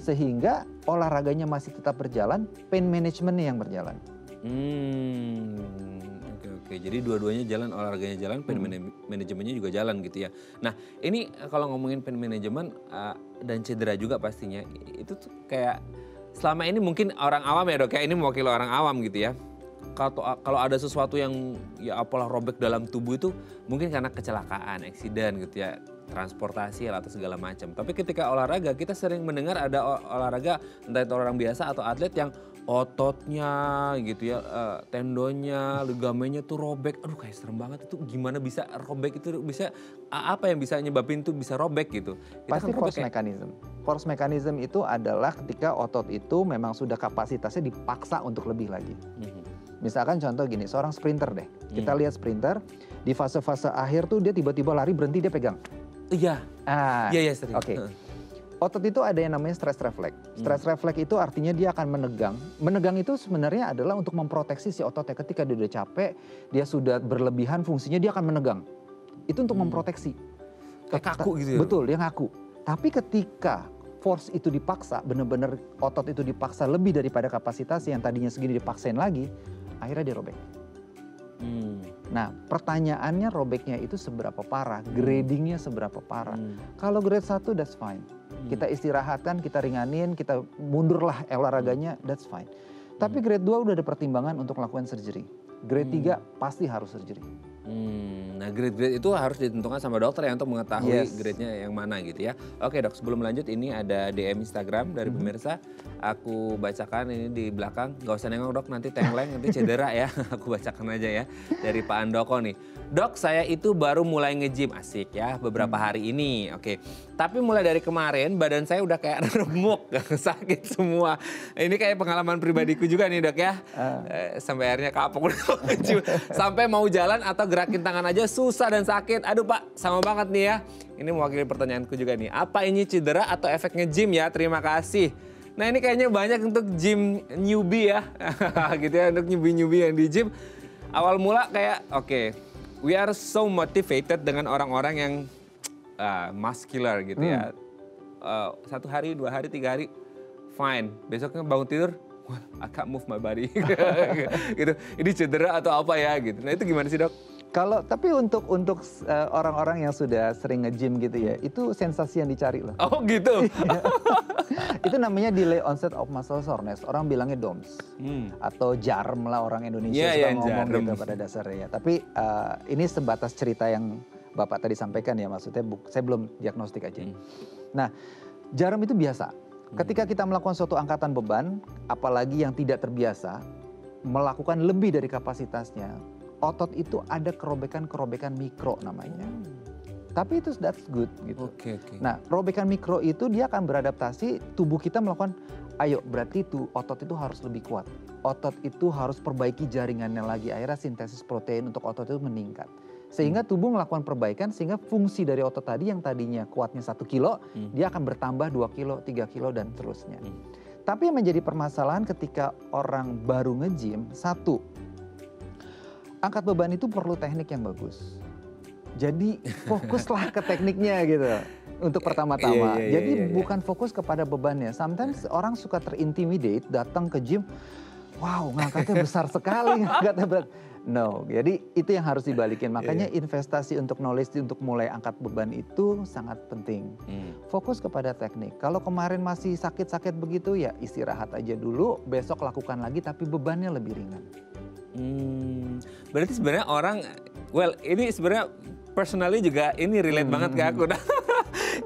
Sehingga olahraganya masih tetap berjalan, pain managementnya yang berjalan. Oke, jadi dua-duanya jalan, olahraganya jalan, pain manajemennya juga jalan gitu ya. Nah ini kalau ngomongin pain management dan cedera juga pastinya, itu tuh kayak selama ini mungkin orang awam ya dok, kayak ini mewakili orang awam gitu ya. Kalau ada sesuatu yang ya apalah robek dalam tubuh itu mungkin karena kecelakaan, eksiden gitu ya, transportasi atau segala macam. Tapi ketika olahraga kita sering mendengar ada olahraga entah itu orang biasa atau atlet yang ototnya gitu ya, tendonnya, ligamennya tuh robek. Aduh kayak serem banget, itu gimana bisa robek, itu bisa apa yang bisa nyebabin tuh bisa robek gitu. Pasti force mechanism. Force mechanism itu adalah ketika otot itu memang sudah kapasitasnya dipaksa untuk lebih lagi. Misalkan contoh gini, seorang sprinter deh. Kita lihat sprinter di fase-fase akhir tuh dia tiba-tiba lari berhenti dia pegang. Iya. Iya sering. Oke. Otot itu ada yang namanya stress reflex. Stress reflex itu artinya dia akan menegang. Menegang itu sebenarnya adalah untuk memproteksi si ototnya. Ketika dia udah capek, dia sudah berlebihan fungsinya, dia akan menegang. Itu untuk memproteksi. Kayak kaku gitu ya? Betul, dia ngaku. Tapi ketika force itu dipaksa, benar-benar otot itu dipaksa lebih daripada kapasitas yang tadinya segini dipaksain lagi, akhirnya dia robek. Nah pertanyaannya robeknya itu seberapa parah, gradingnya seberapa parah. Kalau grade 1 that's fine. Kita istirahatkan, kita ringanin, kita mundurlah olahraganya, that's fine. Tapi grade 2 udah ada pertimbangan untuk melakukan surgery. Grade 3 pasti harus surgery. Nah grade-grade itu harus ditentukan sama dokter ya untuk mengetahui grade-nya yang mana gitu ya. Oke dok, sebelum lanjut ini ada DM Instagram dari pemirsa. Aku bacakan ini di belakang, gak usah nengok dok, nanti tengleng, nanti cedera ya. Aku bacakan aja ya, dari Pak Andoko nih. Dok, saya itu baru mulai nge-gym, asik ya, beberapa hari ini. Oke, tapi mulai dari kemarin badan saya udah kayak remuk, sakit semua. Ini kayak pengalaman pribadiku juga nih dok ya. Sampai akhirnya kapok udah nge-gym. Sampai mau jalan atau gerakin tangan aja susah dan sakit. Aduh Pak, sama banget nih ya. Ini mewakili pertanyaanku juga nih. Apa ini cedera atau efek nge-gym ya? Terima kasih. Nah ini kayaknya banyak untuk gym newbie ya. Gitu ya, untuk newbie-newbie yang di gym. Awal mula kayak oke, we are so motivated dengan orang-orang yang muscular gitu ya. 1 hari, 2 hari, 3 hari, fine. Besoknya bangun tidur, wah, I can't move my body. Gitu. Ini cedera atau apa ya gitu. Nah itu gimana sih dok? Tapi untuk orang-orang yang sudah sering nge-gym gitu ya, itu sensasi yang dicari loh. Oh gitu? Itu namanya delay onset of muscle soreness. Orang bilangnya DOMS. Atau jarm lah orang Indonesia suka ngomong gitu pada dasarnya. Tapi ini sebatas cerita yang Bapak tadi sampaikan ya, maksudnya saya belum diagnostik aja. Nah, jarm itu biasa. Ketika kita melakukan suatu angkatan beban, apalagi yang tidak terbiasa, melakukan lebih dari kapasitasnya, otot itu ada kerobekan-kerobekan mikro namanya. Tapi itu that's good gitu. Okay. Nah, robekan mikro itu dia akan beradaptasi, tubuh kita melakukan, ayo berarti itu otot itu harus lebih kuat. Otot itu harus perbaiki jaringannya lagi, akhirnya sintesis protein untuk otot itu meningkat. Sehingga tubuh melakukan perbaikan sehingga fungsi dari otot tadi yang tadinya kuatnya 1 kilo, dia akan bertambah 2 kilo, 3 kilo dan seterusnya. Tapi yang menjadi permasalahan ketika orang baru nge-gym, satu, angkat beban itu perlu teknik yang bagus. Jadi fokuslah ke tekniknya gitu untuk pertama-tama. Jadi bukan fokus kepada bebannya. Sometimes orang suka terintimidate datang ke gym, wow ngangkatnya besar sekali, ngangkatnya berat. No, jadi itu yang harus dibalikin. Makanya investasi untuk knowledge untuk mulai angkat beban itu sangat penting. Fokus kepada teknik. Kalau kemarin masih sakit-sakit begitu ya istirahat aja dulu, besok lakukan lagi tapi bebannya lebih ringan. Berarti sebenarnya orang, well ini sebenarnya personally juga ini relate banget ke aku.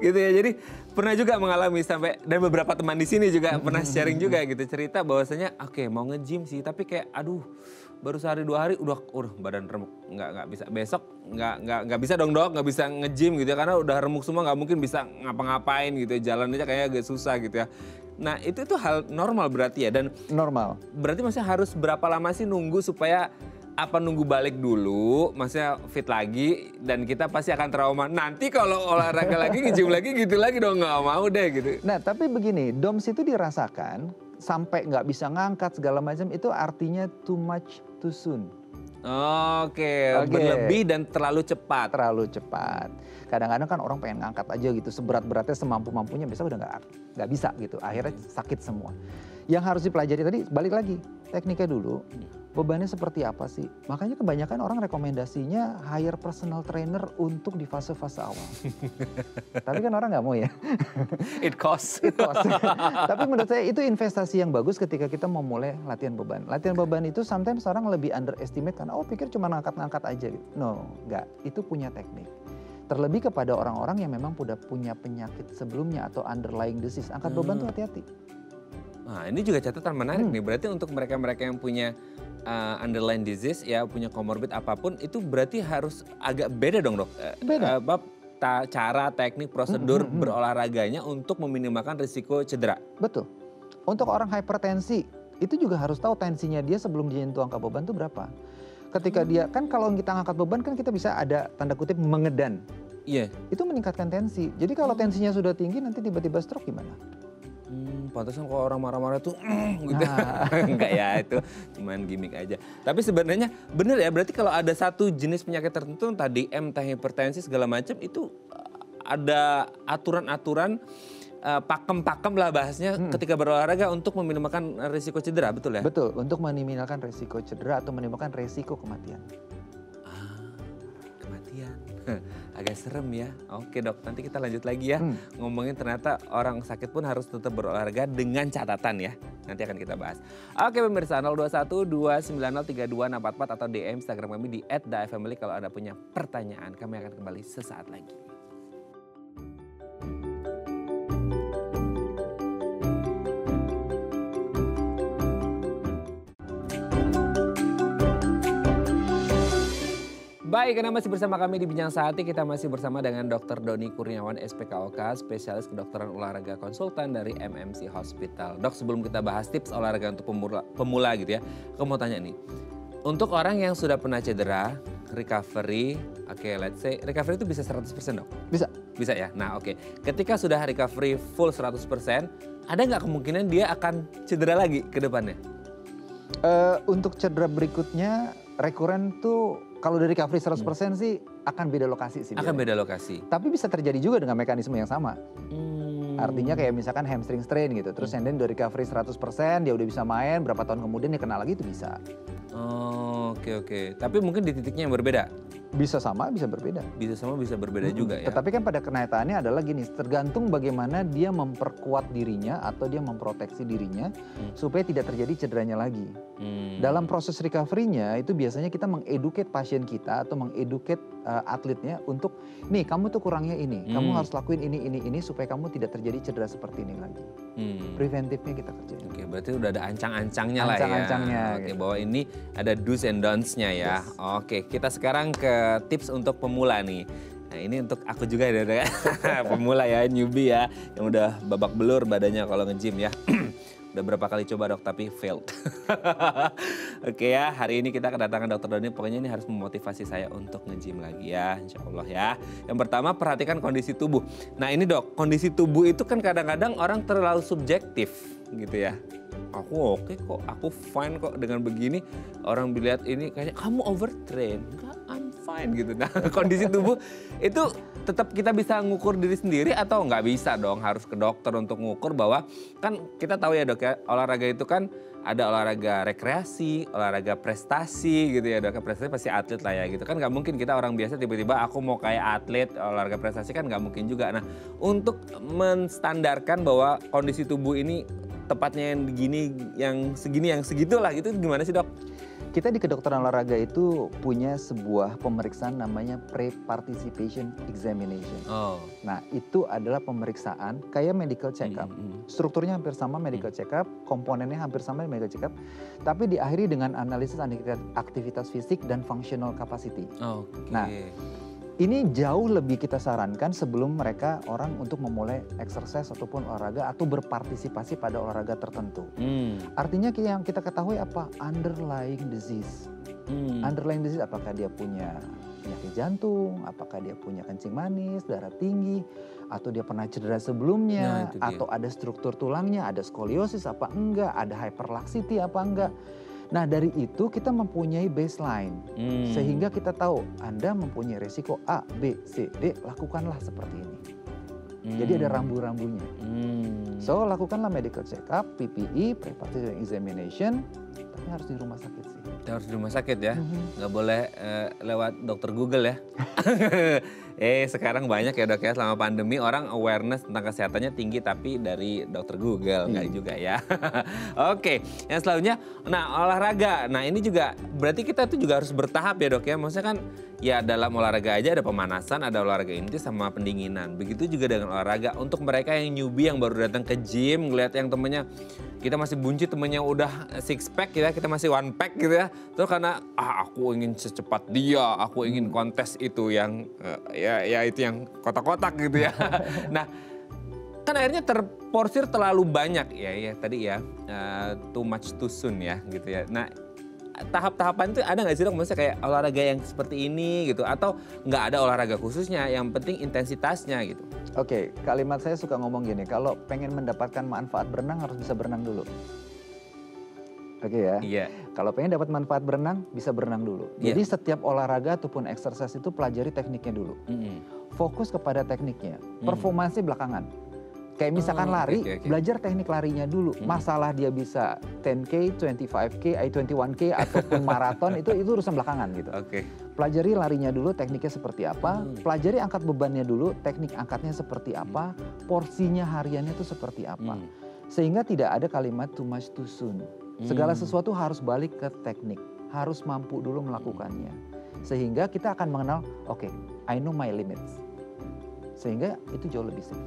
Gitu ya, jadi pernah juga mengalami sampai, dan beberapa teman di sini juga pernah sharing juga gitu, cerita bahwasanya oke, mau nge-gym sih tapi kayak aduh baru sehari 2 hari udah badan remuk, nggak bisa, besok nggak bisa dong dok, nggak bisa nge-gym gitu ya karena udah remuk semua, nggak mungkin bisa ngapa-ngapain gitu ya, jalan aja kayaknya agak susah gitu ya. Nah itu hal normal berarti ya, dan normal. Berarti maksudnya harus berapa lama sih nunggu supaya nunggu balik dulu, maksudnya fit lagi, dan kita pasti akan trauma. Nanti kalau olahraga lagi, nge-gym lagi gitu lagi dong, nggak mau deh gitu. Nah tapi begini, DOMS itu dirasakan sampai nggak bisa ngangkat segala macam, itu artinya too much too soon. Oke, berlebih dan terlalu cepat. Terlalu cepat. Kadang-kadang kan orang pengen ngangkat aja gitu, seberat-beratnya semampu-mampunya, besok udah nggak bisa gitu. Akhirnya sakit semua. Yang harus dipelajari tadi, balik lagi, tekniknya dulu. Bebannya seperti apa sih? Makanya kebanyakan orang rekomendasinya hire personal trainer untuk di fase-fase awal. Tapi kan orang nggak mau ya. It costs. Tapi menurut saya itu investasi yang bagus ketika kita mau mulai latihan beban. Latihan beban itu sometimes orang lebih underestimate karena pikir cuma ngangkat-ngangkat aja gitu. No, nggak. Itu punya teknik. Terlebih kepada orang-orang yang memang udah punya penyakit sebelumnya atau underlying disease. Angkat beban tuh hati-hati. Nah ini juga catatan menarik nih. Berarti untuk mereka-mereka yang punya underlying disease ya, punya comorbid apapun, itu berarti harus agak beda dong dok? Beda. Cara, teknik, prosedur berolahraganya untuk meminimalkan risiko cedera. Betul. Untuk orang hipertensi, itu juga harus tahu tensinya dia sebelum dia nyentuh angkat beban itu berapa. Ketika dia, kan kalau kita ngangkat beban kan kita bisa ada tanda kutip mengedan. Iya. Itu meningkatkan tensi. Jadi kalau tensinya sudah tinggi nanti tiba-tiba stroke gimana? Pantesan kalau orang marah-marah tuh gitu. Enggak ya, itu cuman gimmick aja. Tapi sebenarnya bener ya, berarti kalau ada satu jenis penyakit tertentu tadi hipertensi segala macam itu ada aturan-aturan pakem-pakem lah bahasnya ketika berolahraga untuk meminimalkan risiko cedera, betul ya? Betul, untuk meminimalkan risiko cedera atau meminimalkan risiko kematian. latihan. Agak serem ya. Oke dok, nanti kita lanjut lagi ya. Ngomongin ternyata orang sakit pun harus tetap berolahraga dengan catatan ya. Nanti akan kita bahas. Oke pemirsa, 021-290-3244 atau DM Instagram kami di @dafamily kalau ada punya pertanyaan. Kami akan kembali sesaat lagi. Baik, karena masih bersama kami di Bincang Sehati, kita masih bersama dengan Dr. Doni Kurniawan, SPKOK, spesialis kedokteran olahraga konsultan dari MMC Hospital. Dok, sebelum kita bahas tips olahraga untuk pemula gitu ya, aku mau tanya nih. Untuk orang yang sudah pernah cedera, recovery, let's say recovery itu bisa 100% dok? Bisa. Bisa ya? Nah oke, ketika sudah recovery full 100%, ada nggak kemungkinan dia akan cedera lagi ke depannya? Untuk cedera berikutnya, rekuren tuh kalau dari recovery 100% sih akan beda lokasi sih. Akan beda lokasi. Tapi bisa terjadi juga dengan mekanisme yang sama. Artinya kayak misalkan hamstring strain gitu. Terus and then dari recovery 100% dia udah bisa main, berapa tahun kemudian dia kena lagi itu bisa. Oke. Tapi mungkin di titiknya yang berbeda? Bisa sama, bisa berbeda. Bisa sama, bisa berbeda juga ya. Tetapi kan pada kenyataannya adalah gini, tergantung bagaimana dia memperkuat dirinya atau dia memproteksi dirinya supaya tidak terjadi cederanya lagi. Dalam proses recovery-nya itu biasanya kita mengeduket pasien kita atau mengeduket atletnya untuk, nih kamu tuh kurangnya ini, kamu harus lakuin ini supaya kamu tidak terjadi cedera seperti ini lagi. Preventifnya kita kerjain. Oke, berarti udah ada ancang-ancangnya lah ya. Ancang-ancangnya. Oke, gitu. bahwa ini ada do's and don'ts-nya ya. Yes. Oke, kita sekarang ke tips untuk pemula nih. Nah ini untuk aku juga ya, pemula ya, newbie ya, yang udah babak belur badannya kalau nge-gym ya. Udah berapa kali coba dok, tapi failed. Oke ya, hari ini kita kedatangan Dr. Doni, pokoknya ini harus memotivasi saya untuk nge-gym lagi ya, insya Allah ya. Yang pertama, perhatikan kondisi tubuh. Nah ini dok, kondisi tubuh itu kan kadang-kadang orang terlalu subjektif gitu ya. Aku oke kok, aku fine kok dengan begini. Orang dilihat ini kayaknya kamu overtrain. Enggak, I'm fine gitu. Nah kondisi tubuh itu tetap kita bisa ngukur diri sendiri atau nggak bisa dong? Harus ke dokter untuk ngukur bahwa kan kita tahu ya dok ya, olahraga itu kan ada olahraga rekreasi, olahraga prestasi gitu ya dok. Prestasi pasti atlet lah ya gitu kan, nggak mungkin kita orang biasa tiba-tiba aku mau kayak atlet olahraga prestasi kan nggak mungkin juga. Nah untuk menstandarkan bahwa kondisi tubuh ini tepatnya yang begini, yang segini, yang segitulah itu gimana sih dok? Kita di kedokteran olahraga itu punya sebuah pemeriksaan namanya pre-participation examination. Nah itu adalah pemeriksaan kayak medical check-up. Strukturnya hampir sama medical check-up, komponennya hampir sama medical check-up. Tapi diakhiri dengan analisis aktivitas fisik dan functional capacity. Nah ini jauh lebih kita sarankan sebelum mereka orang untuk memulai exercise ataupun olahraga atau berpartisipasi pada olahraga tertentu. Artinya yang kita ketahui apa? Underlying disease. Underlying disease apakah dia punya penyakit jantung, apakah dia punya kencing manis, darah tinggi, atau dia pernah cedera sebelumnya, atau ada struktur tulangnya, ada skoliosis apa enggak, ada hyperlaxity apa enggak. Nah dari itu kita mempunyai baseline sehingga kita tahu Anda mempunyai resiko A, B, C, D, lakukanlah seperti ini. Jadi ada rambu-rambunya. So lakukanlah medical check-up, PPE, pre-participation examination, tapi harus di rumah sakit sih. Harus di rumah sakit ya, nggak boleh lewat dokter Google ya. Sekarang banyak ya dok ya, selama pandemi orang awareness tentang kesehatannya tinggi tapi dari dokter Google nggak juga ya. Oke, yang selanjutnya, nah olahraga. Nah ini juga berarti kita tuh juga harus bertahap ya dok ya. Maksudnya kan ya dalam olahraga aja ada pemanasan, ada olahraga inti sama pendinginan. Begitu juga dengan olahraga. Untuk mereka yang newbie yang baru datang ke gym, ngeliat yang temennya kita masih buncit, temennya udah six pack ya, kita masih one pack gitu ya. Terus karena aku ingin secepat dia, aku ingin kontes itu yang ya itu yang kotak-kotak gitu ya. Nah kan akhirnya terporsir terlalu banyak ya tadi ya, too much too soon ya gitu ya. Nah tahap-tahapan itu ada nggak sih dok? Maksudnya kayak olahraga yang seperti ini gitu, atau nggak ada olahraga khususnya, yang penting intensitasnya gitu? Oke, kalimat saya suka ngomong gini, kalau pengen mendapatkan manfaat berenang harus bisa berenang dulu. Oke ya, kalau pengen dapat manfaat berenang, bisa berenang dulu. Jadi setiap olahraga ataupun exercise itu pelajari tekniknya dulu. Fokus kepada tekniknya, performansi belakangan. Kayak misalkan lari, belajar teknik larinya dulu. Masalah dia bisa 10K, 25K, 21K ataupun maraton itu urusan belakangan gitu. Pelajari larinya dulu, tekniknya seperti apa. Pelajari angkat bebannya dulu, teknik angkatnya seperti apa. Porsinya hariannya itu seperti apa. Sehingga tidak ada kalimat too much too soon. Segala sesuatu harus balik ke teknik. Harus mampu dulu melakukannya. Sehingga kita akan mengenal, oke, I know my limits. Sehingga itu jauh lebih safe.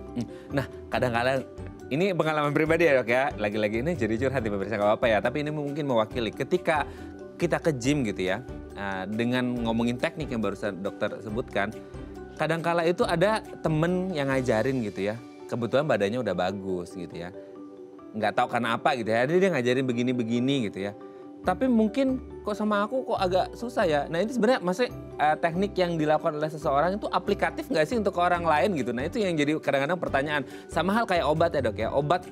Nah, kadang-kadang ini pengalaman pribadi ya, Dok ya. Lagi-lagi ini jadi curhat di pemirsa, nggak apa-apa ya. Tapi ini mungkin mewakili ketika kita ke gym gitu ya, dengan ngomongin teknik yang barusan dokter sebutkan, kadang-kala itu ada temen yang ngajarin gitu ya. Kebetulan badannya udah bagus gitu ya. Nggak tahu karena apa gitu ya. Dia ngajarin begini-begini gitu ya. Tapi mungkin kok sama aku kok agak susah ya. Nah, itu sebenarnya maksudnya teknik yang dilakukan oleh seseorang itu aplikatif nggak sih untuk orang lain gitu. Nah, itu yang jadi kadang-kadang pertanyaan. Sama hal kayak obat ya, Dok ya. Obat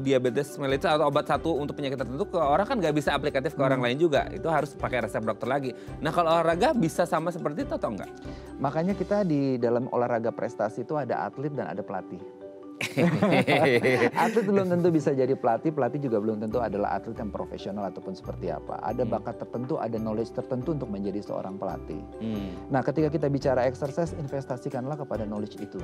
diabetes mellitus atau obat satu untuk penyakit tertentu ke orang kan nggak bisa aplikatif ke orang lain juga. Itu harus pakai resep dokter lagi. Nah, kalau olahraga bisa sama seperti itu atau enggak? Makanya kita di dalam olahraga prestasi itu ada atlet dan ada pelatih. Atlet belum tentu bisa jadi pelatih, pelatih juga belum tentu adalah atlet yang profesional ataupun seperti apa. Ada bakat tertentu, ada knowledge tertentu untuk menjadi seorang pelatih. Nah, ketika kita bicara exercise, investasikanlah kepada knowledge itu.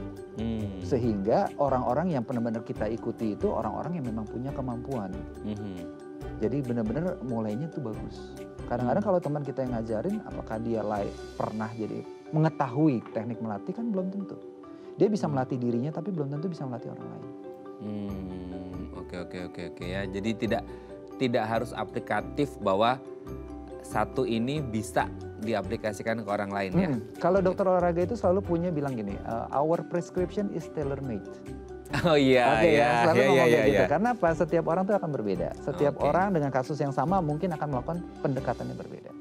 Sehingga orang-orang yang benar-benar kita ikuti itu orang-orang yang memang punya kemampuan. Jadi benar-benar mulainya tuh bagus. Kadang-kadang kalau teman kita yang ngajarin, apakah dia pernah jadi mengetahui teknik melatih, kan belum tentu. Dia bisa melatih dirinya tapi belum tentu bisa melatih orang lain. Oke ya. Jadi tidak harus aplikatif bahwa satu ini bisa diaplikasikan ke orang lain ya. Kalau dokter olahraga itu selalu punya bilang gini, our prescription is tailor made. Oh iya, selalu ngomong kayak gitu. Karena apa? Setiap orang itu akan berbeda. Setiap orang dengan kasus yang sama mungkin akan melakukan pendekatan yang berbeda.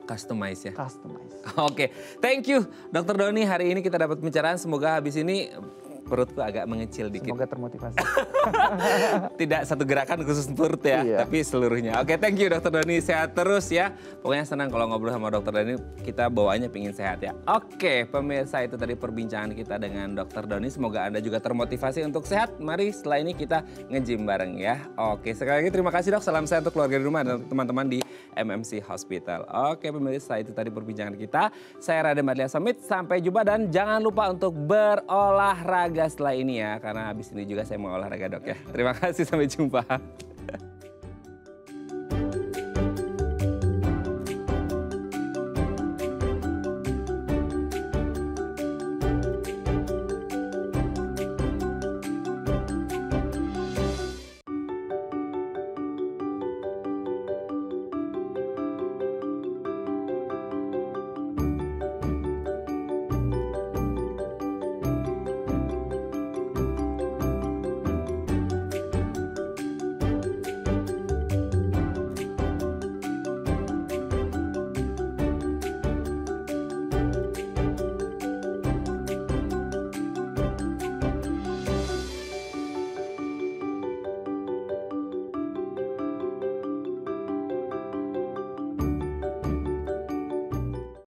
Customize ya? Customize. Oke, thank you Dr. Doni. Hari ini kita dapat pembicaraan, semoga habis ini perutku agak mengecil dikit. Semoga termotivasi. Tidak satu gerakan khusus perut ya, tapi seluruhnya. Oke, thank you Dr. Doni. Sehat terus ya. Pokoknya senang kalau ngobrol sama Dr. Doni, kita bawaannya pingin sehat ya. Oke, pemirsa, itu tadi perbincangan kita dengan Dr. Doni. Semoga Anda juga termotivasi untuk sehat. Mari setelah ini kita nge-gym bareng ya. Oke, sekali lagi terima kasih Dok. Salam sehat untuk keluarga di rumah dan teman-teman di MMC Hospital. Oke pemirsa, itu tadi perbincangan kita. Saya Raden Badlia Somit, sampai jumpa dan jangan lupa untuk berolahraga setelah ini ya. Karena habis ini juga saya mau olahraga Dok ya. Terima kasih, sampai jumpa.